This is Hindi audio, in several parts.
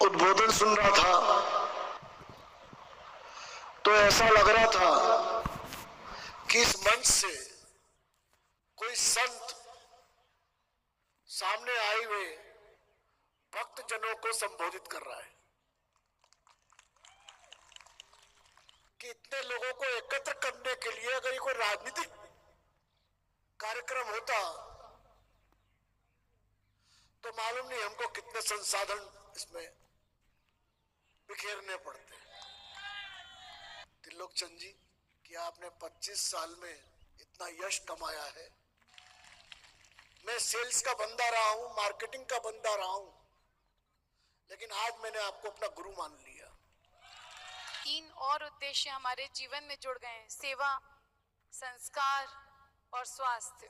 उद्बोधन सुन रहा था तो ऐसा लग रहा था कि इस मंच से कोई संत सामने आए हुए भक्त जनों को संबोधित कर रहा है कि इतने लोगों को एकत्र करने के लिए अगर ये कोई राजनीतिक कार्यक्रम होता तो मालूम नहीं हमको कितने संसाधन इसमें बिखेरने पड़ते। त्रिलोकचंद जी कि आपने 25 साल में इतना यश कमाया है। मैं सेल्स का बंदा रहा हूं, मार्केटिंग का बंदा रहा हूं, लेकिन आज मैंने आपको अपना गुरु मान लिया। 3 और उद्देश्य हमारे जीवन में जुड़ गए हैं: सेवा, संस्कार और स्वास्थ्य।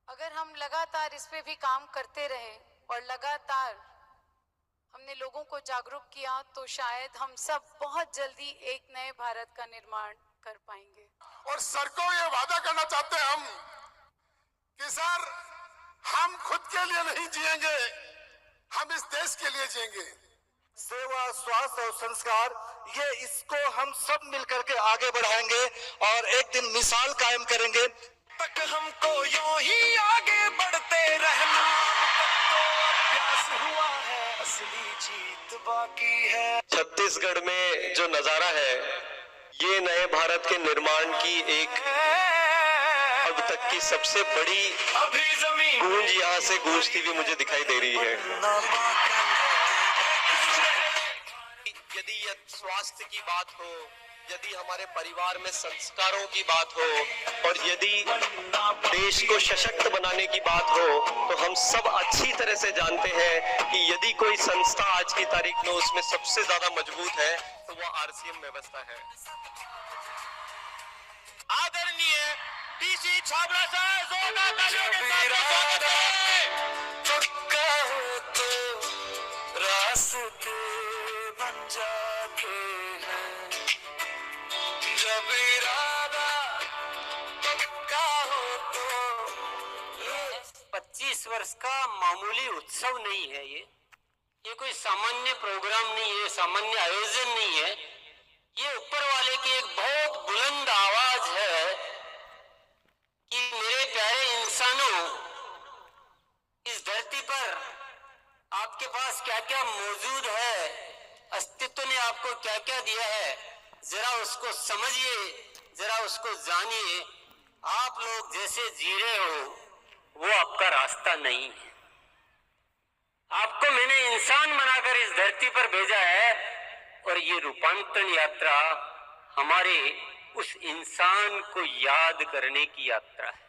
अगर हम लगातार इस पे भी काम करते रहे और लगातार हमने लोगों को जागरूक किया तो शायद हम सब बहुत जल्दी एक नए भारत का निर्माण कर पाएंगे। और सर को ये वादा करना चाहते हैं हम कि सर हम खुद के लिए नहीं जिएंगे, हम इस देश के लिए जिएंगे। सेवा, स्वास्थ्य और संस्कार, ये इसको हम सब मिलकर के आगे बढ़ाएंगे और एक दिन मिसाल कायम करेंगे। तक हमको यूं ही आगे बढ़ते रहना, तो अभ्यास हुआ है, असली जीत बाकी है। छत्तीसगढ़ में जो नजारा है ये नए भारत के निर्माण की एक अब तक की सबसे बड़ी गूंज यहाँ से गूंजती हुई मुझे दिखाई दे रही है। यदि स्वास्थ्य की बात हो, यदि हमारे परिवार में संस्कारों की बात हो और यदि देश को सशक्त बनाने की बात हो तो हम सब अच्छी तरह से जानते हैं कि यदि कोई संस्था आज की तारीख में उसमें सबसे ज्यादा मजबूत है तो वो आरसीएम व्यवस्था है। आदरणीय डीसी छाबड़ा साहब, जोरदार तालियों के साथ स्वागत है। चुका हो तो रास्ते बन जाते हैं, जब इरादा पक्का हो तो। 25 वर्ष का मामूली उत्सव नहीं है ये कोई सामान्य प्रोग्राम नहीं है, सामान्य आयोजन नहीं है। ये ऊपर वाले की एक बहुत बुलंद आवाज है कि मेरे प्यारे इंसानों, इस धरती पर आपके पास क्या क्या मौजूद है, अस्तित्व ने आपको क्या क्या दिया है, जरा उसको समझिए, जरा उसको जानिए। आप लोग जैसे जी रहे हो वो आपका रास्ता नहीं है। आपको मैंने इंसान बनाकर इस धरती पर भेजा है और ये रूपांतरण यात्रा हमारे उस इंसान को याद करने की यात्रा है।